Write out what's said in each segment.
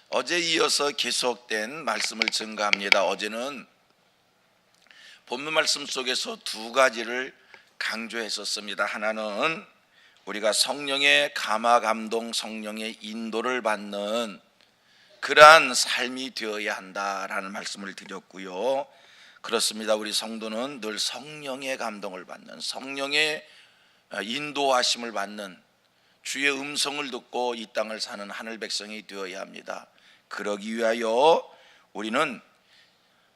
어제 이어서 계속된 말씀을 증거합니다. 어제는 본문 말씀 속에서 두 가지를 강조했었습니다. 하나는 우리가 성령의 감화 감동, 성령의 인도를 받는 그러한 삶이 되어야 한다라는 말씀을 드렸고요. 그렇습니다. 우리 성도는 늘 성령의 감동을 받는, 성령의 인도하심을 받는, 주의 음성을 듣고 이 땅을 사는 하늘 백성이 되어야 합니다. 그러기 위하여 우리는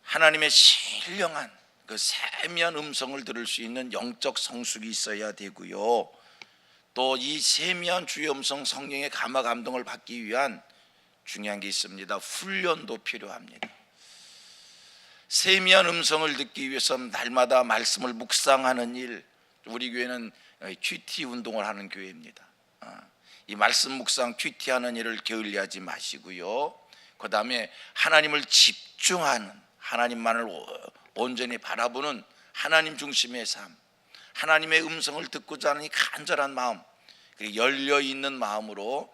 하나님의 신령한 그 세미한 음성을 들을 수 있는 영적 성숙이 있어야 되고요. 또 이 세미한 주의 음성, 성령의 감화 감동을 받기 위한 중요한 게 있습니다. 훈련도 필요합니다. 세미한 음성을 듣기 위해서 날마다 말씀을 묵상하는 일, 우리 교회는 큐티 운동을 하는 교회입니다. 이 말씀 묵상 큐티하는 일을 게을리하지 마시고요. 그 다음에 하나님을 집중하는, 하나님만을 온전히 바라보는 하나님 중심의 삶, 하나님의 음성을 듣고자 하는 이 간절한 마음, 그리고 열려있는 마음으로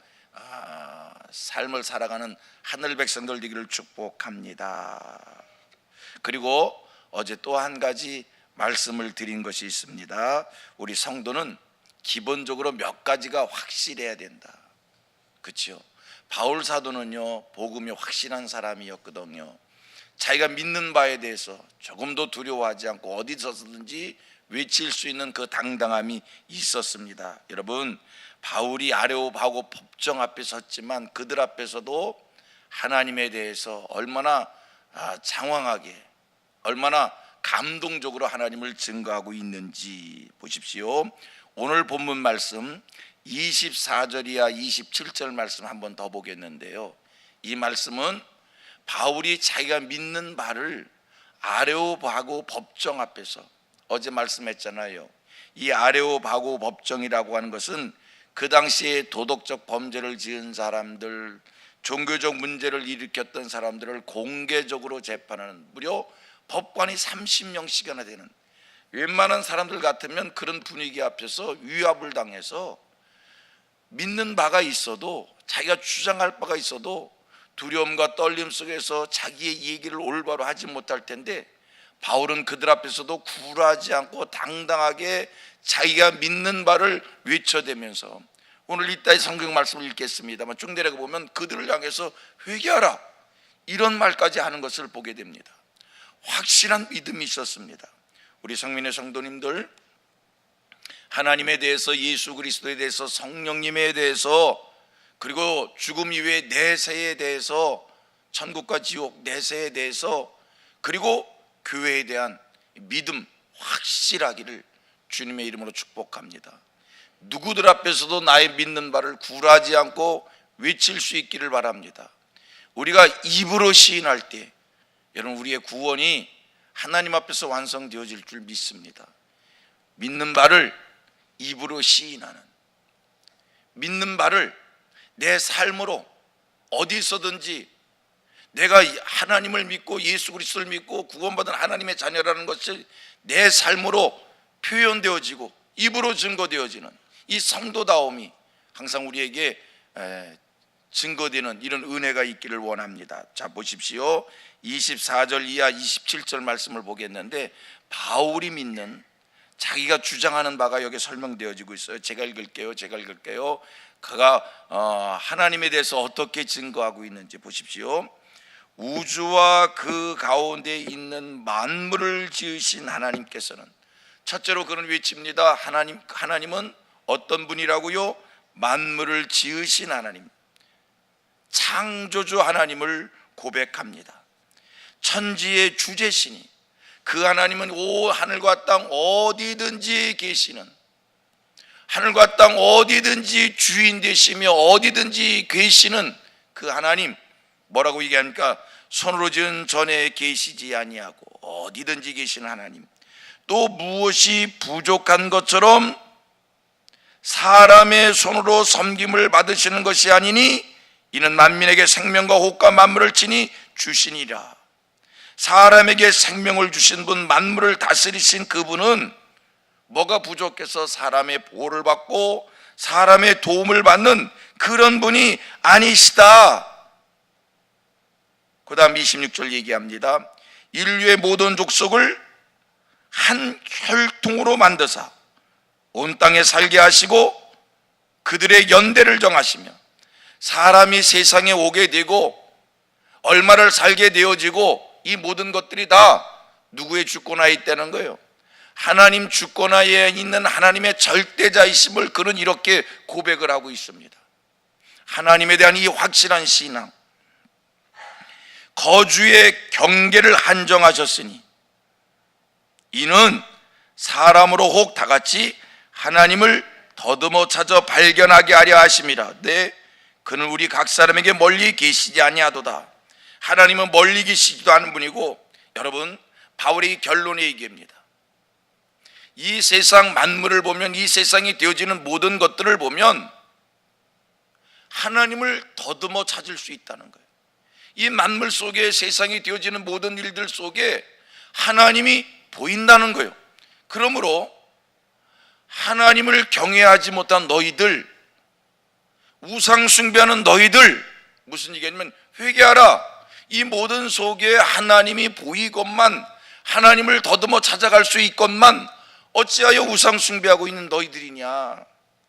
삶을 살아가는 하늘 백성들 되기를 축복합니다. 그리고 어제 또 한 가지 말씀을 드린 것이 있습니다. 우리 성도는 기본적으로 몇 가지가 확실해야 된다. 그렇죠? 바울 사도는요, 복음이 확실한 사람이었거든요. 자기가 믿는 바에 대해서 조금도 두려워하지 않고 어디서든지 외칠 수 있는 그 당당함이 있었습니다. 여러분, 바울이 아레오바고 법정 앞에 섰지만 그들 앞에서도 하나님에 대해서 얼마나 장황하게, 얼마나 감동적으로 하나님을 증거하고 있는지 보십시오. 오늘 본문 말씀 24절 이하 27절 말씀 한번 더 보겠는데요, 이 말씀은 바울이 자기가 믿는 바를 아레오바고 법정 앞에서, 어제 말씀했잖아요. 이 아레오바고 법정이라고 하는 것은 그 당시에 도덕적 범죄를 지은 사람들, 종교적 문제를 일으켰던 사람들을 공개적으로 재판하는, 무려 법관이 30명씩이나 되는, 웬만한 사람들 같으면 그런 분위기 앞에서 위압을 당해서 믿는 바가 있어도, 자기가 주장할 바가 있어도 두려움과 떨림 속에서 자기의 얘기를 올바로 하지 못할 텐데, 바울은 그들 앞에서도 굴하지 않고 당당하게 자기가 믿는 바를 외쳐대면서, 오늘 이따의 성경 말씀을 읽겠습니다만 쭉 내려가 보면 그들을 향해서 회개하라, 이런 말까지 하는 것을 보게 됩니다. 확실한 믿음이 있었습니다. 우리 성민의 성도님들, 하나님에 대해서, 예수 그리스도에 대해서, 성령님에 대해서, 그리고 죽음 이후의 내세에 대해서, 천국과 지옥 내세에 대해서, 그리고 교회에 대한 믿음 확실하기를 주님의 이름으로 축복합니다. 누구들 앞에서도 나의 믿는 바를 굴하지 않고 외칠 수 있기를 바랍니다. 우리가 입으로 시인할 때 여러분, 우리의 구원이 하나님 앞에서 완성되어질 줄 믿습니다. 믿는 바를 입으로 시인하는, 믿는 바를 내 삶으로 어디서든지 내가 하나님을 믿고 예수 그리스도를 믿고 구원받은 하나님의 자녀라는 것이 내 삶으로 표현되어지고 입으로 증거되어지는 이 성도다움이 항상 우리에게 증거되는 이런 은혜가 있기를 원합니다. 자, 보십시오. 24절 이하 27절 말씀을 보겠는데, 바울이 믿는, 자기가 주장하는 바가 여기 설명되어지고 있어요. 제가 읽을게요. 그가 하나님에 대해서 어떻게 증거하고 있는지 보십시오. 우주와 그 가운데 있는 만물을 지으신 하나님께서는, 첫째로 그는 외칩니다. 하나님은 어떤 분이라고요? 만물을 지으신 하나님, 창조주 하나님을 고백합니다. 천지의 주제시니 그 하나님은 하늘과 땅 어디든지 계시는, 하늘과 땅 어디든지 주인 되시며 어디든지 계시는 그 하나님, 뭐라고 얘기합니까? 손으로 지은 전에 계시지 아니하고 어디든지 계시는 하나님, 또 무엇이 부족한 것처럼 사람의 손으로 섬김을 받으시는 것이 아니니 이는 만민에게 생명과 호흡과 만물을 친히 주시니라. 사람에게 생명을 주신 분, 만물을 다스리신 그분은 뭐가 부족해서 사람의 보호를 받고 사람의 도움을 받는 그런 분이 아니시다. 그 다음 26절 얘기합니다. 인류의 모든 족속을 한 혈통으로 만드사 온 땅에 살게 하시고 그들의 연대를 정하시며 사람이 세상에 오게 되고 얼마를 살게 되어지고 이 모든 것들이 다 누구의 주권하에 있다는 거예요? 하나님 주권하에 있는 하나님의 절대자이심을 그는 이렇게 고백을 하고 있습니다. 하나님에 대한 이 확실한 신앙, 거주의 경계를 한정하셨으니 이는 사람으로 혹 다같이 하나님을 더듬어 찾아 발견하게 하려 하심이라. 네, 그는 우리 각 사람에게 멀리 계시지 아니하도다. 하나님은 멀리 계시지도 않은 분이고, 여러분, 바울의 결론에 얘기합니다. 이 세상 만물을 보면, 이 세상이 되어지는 모든 것들을 보면 하나님을 더듬어 찾을 수 있다는 거예요. 이 만물 속에, 세상이 되어지는 모든 일들 속에 하나님이 보인다는 거예요. 그러므로 하나님을 경외하지 못한 너희들, 우상 숭배하는 너희들, 무슨 얘기냐면 회개하라. 이 모든 속에 하나님이 보이건만, 하나님을 더듬어 찾아갈 수 있건만 어찌하여 우상 숭배하고 있는 너희들이냐.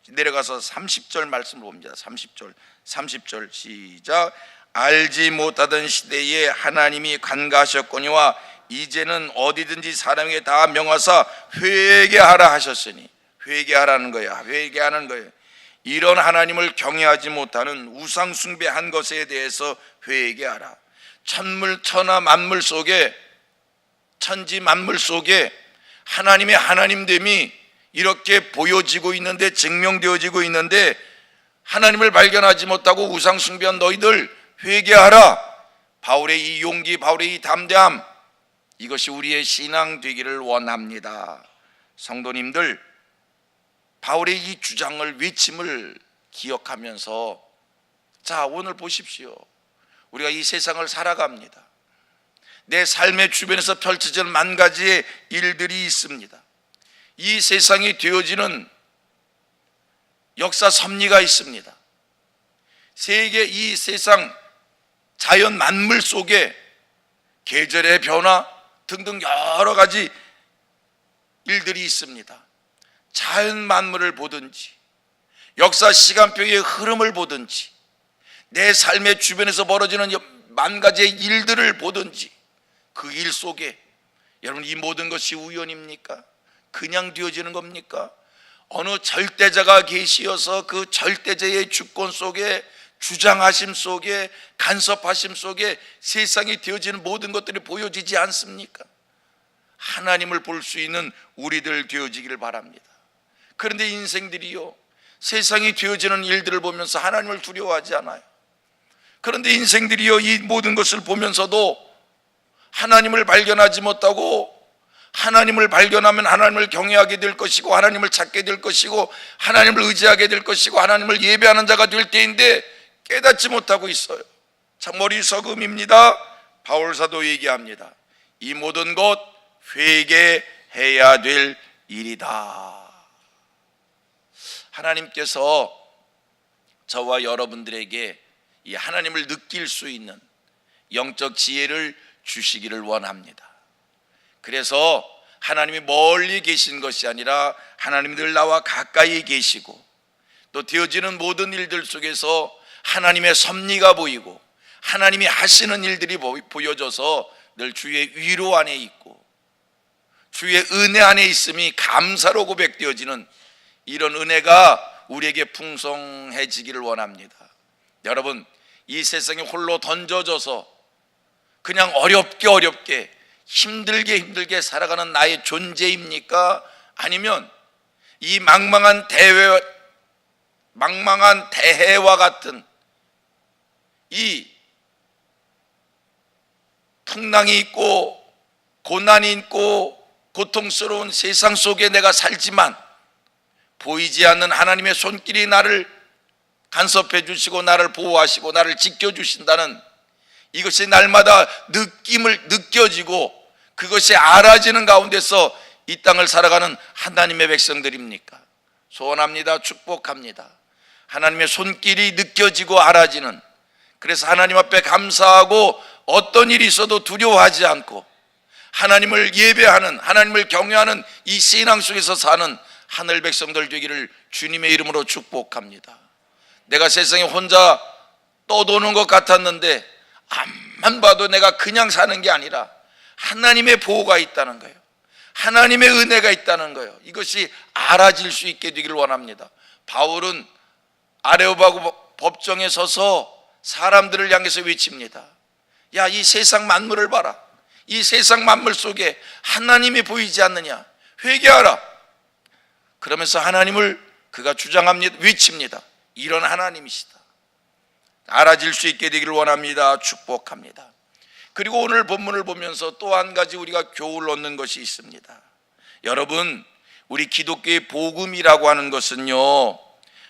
내려가서 30절 말씀을 봅니다. 30절 시작. 알지 못하던 시대에 하나님이 간과하셨거니와 이제는 어디든지 사람에게 다 명하사 회개하라 하셨으니, 회개하라는 거야. 회개하는 거예요. 이런 하나님을 경외하지 못하는 우상 숭배한 것에 대해서 회개하라. 천물 천하 만물 속에, 천지 만물 속에 하나님의 하나님됨이 이렇게 보여지고 있는데, 증명되어지고 있는데 하나님을 발견하지 못하고 우상 숭배한 너희들 회개하라. 바울의 이 용기, 바울의 이 담대함, 이것이 우리의 신앙 되기를 원합니다. 성도님들, 바울의 이 주장을, 외침을 기억하면서, 자, 오늘 보십시오. 우리가 이 세상을 살아갑니다. 내 삶의 주변에서 펼쳐지는 만 가지의 일들이 있습니다. 이 세상이 되어지는 역사 섭리가 있습니다. 세계, 이 세상 자연 만물 속에 계절의 변화 등등 여러 가지 일들이 있습니다. 자연 만물을 보든지, 역사 시간표의 흐름을 보든지, 내 삶의 주변에서 벌어지는 만 가지의 일들을 보든지, 그 일 속에 여러분, 이 모든 것이 우연입니까? 그냥 되어지는 겁니까? 어느 절대자가 계시어서 그 절대자의 주권 속에, 주장하심 속에, 간섭하심 속에 세상이 되어지는 모든 것들이 보여지지 않습니까? 하나님을 볼 수 있는 우리들 되어지기를 바랍니다. 그런데 인생들이요, 세상이 되어지는 일들을 보면서 하나님을 두려워하지 않아요. 그런데 인생들이요, 이 모든 것을 보면서도 하나님을 발견하지 못하고, 하나님을 발견하면 하나님을 경외하게 될 것이고, 하나님을 찾게 될 것이고, 하나님을 의지하게 될 것이고, 하나님을 예배하는 자가 될 때인데 깨닫지 못하고 있어요. 참 어리석음입니다. 바울사도 얘기합니다. 이 모든 것 회개해야 될 일이다. 하나님께서 저와 여러분들에게 이 하나님을 느낄 수 있는 영적 지혜를 주시기를 원합니다. 그래서 하나님이 멀리 계신 것이 아니라 하나님이 늘 나와 가까이 계시고, 또 되어지는 모든 일들 속에서 하나님의 섭리가 보이고 하나님이 하시는 일들이 보여져서 늘 주의 위로 안에 있고 주의 은혜 안에 있음이 감사로 고백되어지는 이런 은혜가 우리에게 풍성해지기를 원합니다. 여러분, 이 세상에 홀로 던져져서 그냥 어렵게 힘들게 살아가는 나의 존재입니까? 아니면 이 망망한 대해와 같은 이 풍랑이 있고 고난이 있고 고통스러운 세상 속에 내가 살지만 보이지 않는 하나님의 손길이 나를 간섭해 주시고 나를 보호하시고 나를 지켜주신다는 이것이 날마다 느낌을 느껴지고 그것이 알아지는 가운데서 이 땅을 살아가는 하나님의 백성들입니까? 소원합니다. 축복합니다. 하나님의 손길이 느껴지고 알아지는, 그래서 하나님 앞에 감사하고 어떤 일이 있어도 두려워하지 않고 하나님을 예배하는, 하나님을 경외하는 이 신앙 속에서 사는 하늘 백성들 되기를 주님의 이름으로 축복합니다. 내가 세상에 혼자 떠도는 것 같았는데 앞만 봐도 내가 그냥 사는 게 아니라 하나님의 보호가 있다는 거예요. 하나님의 은혜가 있다는 거예요. 이것이 알아질 수 있게 되기를 원합니다. 바울은 아레오바고 법정에 서서 사람들을 향해서 외칩니다. 야, 이 세상 만물을 봐라. 이 세상 만물 속에 하나님이 보이지 않느냐? 회개하라. 그러면서 하나님을 그가 주장합니다. 외칩니다. 이런 하나님이시다. 알아질 수 있게 되기를 원합니다. 축복합니다. 그리고 오늘 본문을 보면서 또 한 가지 우리가 교훈을 얻는 것이 있습니다. 여러분, 우리 기독교의 복음이라고 하는 것은요,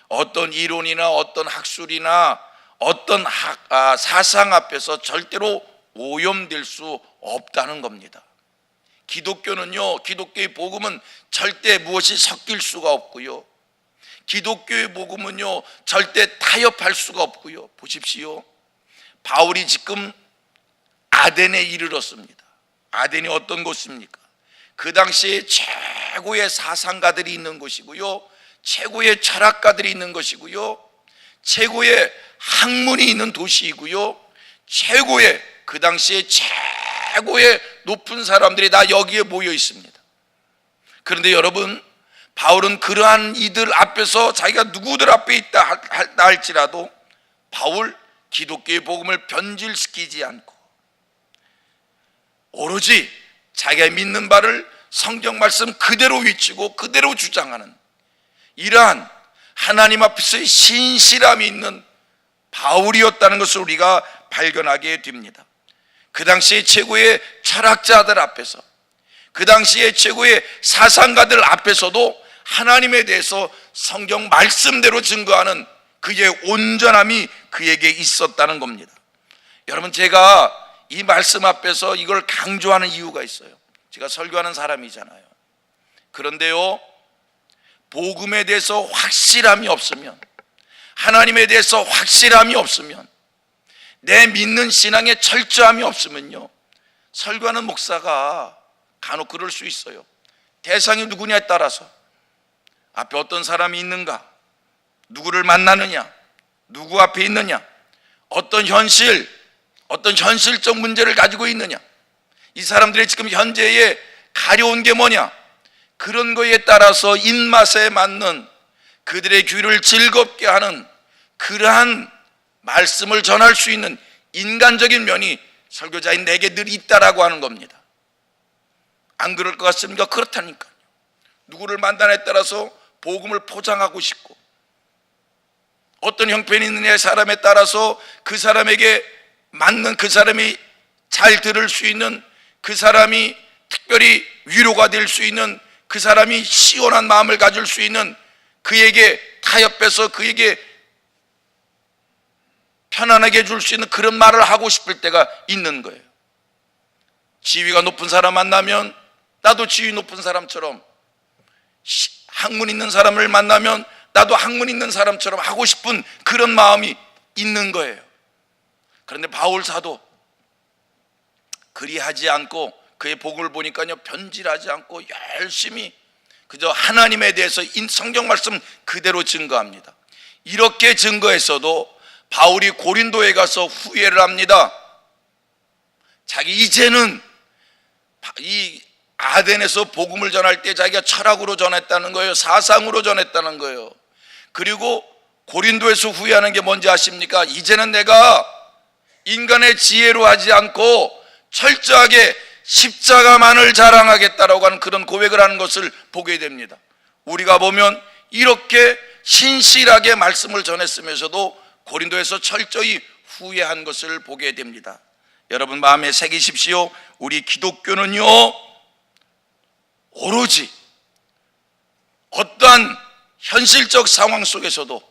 어떤 이론이나 어떤 학술이나 어떤 사상 앞에서 절대로 오염될 수 없다는 겁니다. 기독교는요, 기독교의 복음은 절대 무엇이 섞일 수가 없고요, 기독교의 복음은요 절대 타협할 수가 없고요. 보십시오, 바울이 지금 아덴에 이르렀습니다. 아덴이 어떤 곳입니까? 그 당시에 최고의 사상가들이 있는 곳이고요, 최고의 철학가들이 있는 것이고요, 최고의 학문이 있는 도시이고요, 최고의, 그 당시에 최고의 높은 사람들이 다 여기에 모여 있습니다. 그런데 여러분, 바울은 그러한 이들 앞에서 자기가 누구들 앞에 있다 할지라도 바울 기독교의 복음을 변질시키지 않고 오로지 자기가 믿는 바를 성경 말씀 그대로 외치고 그대로 주장하는 이러한 하나님 앞에서의 신실함이 있는 바울이었다는 것을 우리가 발견하게 됩니다. 그 당시에 최고의 철학자들 앞에서, 그 당시에 최고의 사상가들 앞에서도 하나님에 대해서 성경 말씀대로 증거하는 그의 온전함이 그에게 있었다는 겁니다. 여러분, 제가 이 말씀 앞에서 이걸 강조하는 이유가 있어요. 제가 설교하는 사람이잖아요. 그런데요, 복음에 대해서 확실함이 없으면, 하나님에 대해서 확실함이 없으면, 내 믿는 신앙에 철저함이 없으면요, 설교하는 목사가 간혹 그럴 수 있어요. 대상이 누구냐에 따라서 앞에 어떤 사람이 있는가, 누구를 만나느냐, 누구 앞에 있느냐, 어떤 현실적 문제를 가지고 있느냐, 이 사람들이 지금 현재에 가려운 게 뭐냐, 그런 거에 따라서 입맛에 맞는, 그들의 귀를 즐겁게 하는 그러한 말씀을 전할 수 있는 인간적인 면이 설교자인 내게 늘 있다라고 하는 겁니다. 안 그럴 것 같습니까? 그렇다니까요. 누구를 만나냐에 따라서 복음을 포장하고 싶고, 어떤 형편이 있느냐의 사람에 따라서 그 사람에게 맞는, 그 사람이 잘 들을 수 있는, 그 사람이 특별히 위로가 될 수 있는, 그 사람이 시원한 마음을 가질 수 있는, 그에게 타협해서 그에게 편안하게 해줄 수 있는 그런 말을 하고 싶을 때가 있는 거예요. 지위가 높은 사람 만나면 나도 지위 높은 사람처럼, 학문 있는 사람을 만나면 나도 학문 있는 사람처럼 하고 싶은 그런 마음이 있는 거예요. 그런데 바울 사도 그리하지 않고, 그의 복음을 보니까요, 변질하지 않고 열심히 그저 하나님에 대해서 성경 말씀 그대로 증거합니다. 이렇게 증거했어도 바울이 고린도에 가서 후회를 합니다. 자기 이제는 이 아덴에서 복음을 전할 때 자기가 철학으로 전했다는 거예요. 사상으로 전했다는 거예요. 그리고 고린도에서 후회하는 게 뭔지 아십니까? 이제는 내가 인간의 지혜로 하지 않고 철저하게 십자가만을 자랑하겠다라고 하는 그런 고백을 하는 것을 보게 됩니다. 우리가 보면 이렇게 신실하게 말씀을 전했으면서도 고린도에서 철저히 후회한 것을 보게 됩니다. 여러분, 마음에 새기십시오. 우리 기독교는요, 오로지 어떠한 현실적 상황 속에서도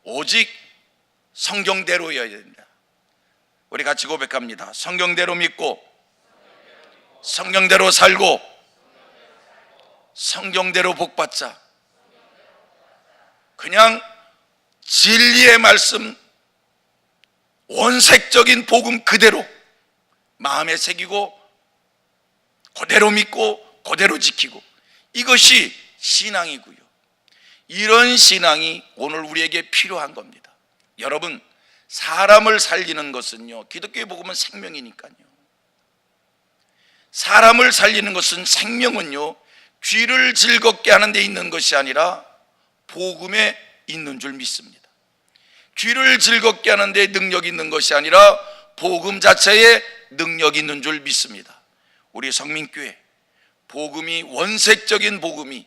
오직 성경대로여야 됩니다. 우리 같이 고백합니다. 성경대로 믿고, 성경대로 살고, 성경대로 복받자. 그냥 진리의 말씀, 원색적인 복음 그대로, 마음에 새기고 그대로 믿고 그대로 지키고, 이것이 신앙이고요. 이런 신앙이 오늘 우리에게 필요한 겁니다. 여러분, 사람을 살리는 것은요, 기독교의 복음은 생명이니까요. 사람을 살리는 것은, 생명은요, 귀를 즐겁게 하는 데 있는 것이 아니라 복음에 있는 줄 믿습니다. 귀를 즐겁게 하는 데 능력이 있는 것이 아니라 복음 자체에 능력이 있는 줄 믿습니다. 우리 성민교회, 복음이, 원색적인 복음이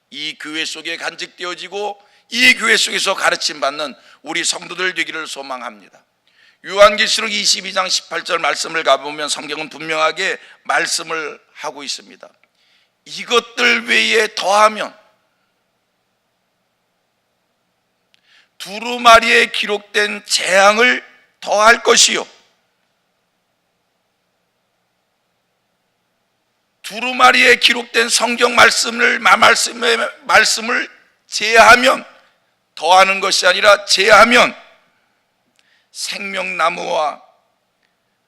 이 교회 속에 간직되어지고 이 교회 속에서 가르침받는 우리 성도들 되기를 소망합니다. 요한계시록 22장 18절 말씀을 가보면 성경은 분명하게 말씀을 하고 있습니다. 이것들 외에 더하면 두루마리에 기록된 재앙을 더할 것이요, 두루마리에 기록된 성경 말씀을 제하면, 더하는 것이 아니라 제하면 생명나무와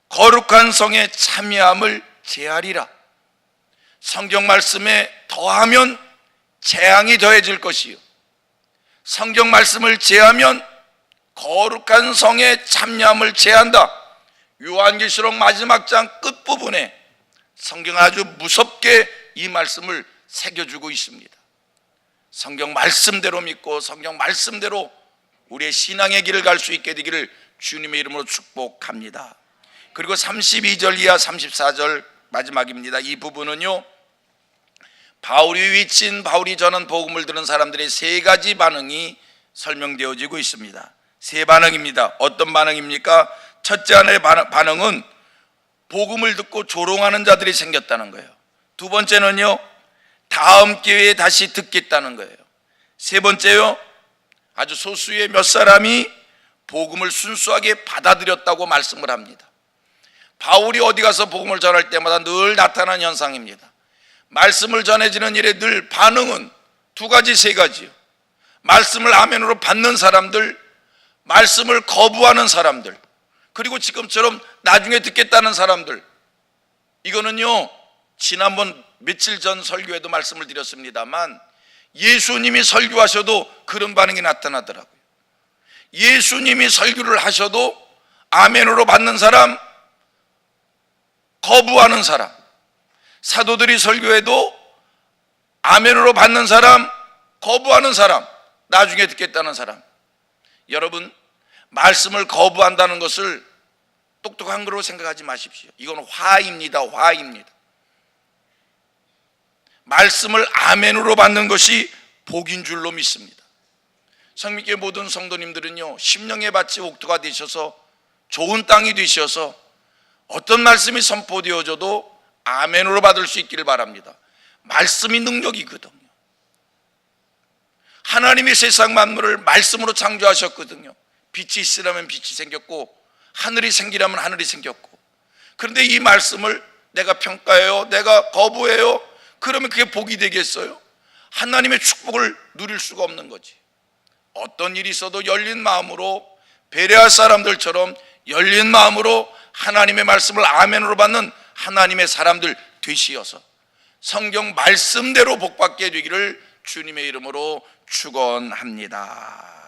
거룩한 성의 참여함을 제하리라. 성경 말씀에 더하면 재앙이 더해질 것이요, 성경 말씀을 제하면 거룩한 성의 참여함을 제한다. 요한계시록 마지막 장 끝부분에 성경은 아주 무섭게 이 말씀을 새겨주고 있습니다. 성경 말씀대로 믿고 성경 말씀대로 우리의 신앙의 길을 갈 수 있게 되기를 주님의 이름으로 축복합니다. 그리고 32절 이하 34절 마지막입니다. 이 부분은요, 바울이 위친, 바울이 전한 복음을 들은 사람들의 세 가지 반응이 설명되어지고 있습니다. 세 반응입니다. 어떤 반응입니까? 첫째 하나의 반응은 복음을 듣고 조롱하는 자들이 생겼다는 거예요. 두 번째는요, 다음 기회에 다시 듣겠다는 거예요. 세 번째요, 아주 소수의 몇 사람이 복음을 순수하게 받아들였다고 말씀을 합니다. 바울이 어디 가서 복음을 전할 때마다 늘 나타나는 현상입니다. 말씀을 전해지는 일에 늘 반응은 두 가지, 세 가지요. 말씀을 아멘으로 받는 사람들, 말씀을 거부하는 사람들, 그리고 지금처럼 나중에 듣겠다는 사람들. 이거는요, 지난번 며칠 전 설교에도 말씀을 드렸습니다만 예수님이 설교하셔도 그런 반응이 나타나더라고요. 예수님이 설교를 하셔도 아멘으로 받는 사람, 거부하는 사람, 사도들이 설교해도 아멘으로 받는 사람, 거부하는 사람, 나중에 듣겠다는 사람. 여러분, 말씀을 거부한다는 것을 똑똑한 거로 생각하지 마십시오. 이건 화입니다. 화입니다. 말씀을 아멘으로 받는 것이 복인 줄로 믿습니다. 성민교회 모든 성도님들은요, 심령의 밭이 옥토가 되셔서 좋은 땅이 되셔서 어떤 말씀이 선포되어져도 아멘으로 받을 수 있기를 바랍니다. 말씀이 능력이거든요. 하나님이 세상 만물을 말씀으로 창조하셨거든요. 빛이 있으라면 빛이 생겼고 하늘이 생기라면 하늘이 생겼고, 그런데 이 말씀을 내가 평가해요, 내가 거부해요, 그러면 그게 복이 되겠어요? 하나님의 축복을 누릴 수가 없는 거지. 어떤 일이 있어도 열린 마음으로, 베레아 사람들처럼 열린 마음으로 하나님의 말씀을 아멘으로 받는 하나님의 사람들 되시어서 성경 말씀대로 복받게 되기를 주님의 이름으로 축원합니다.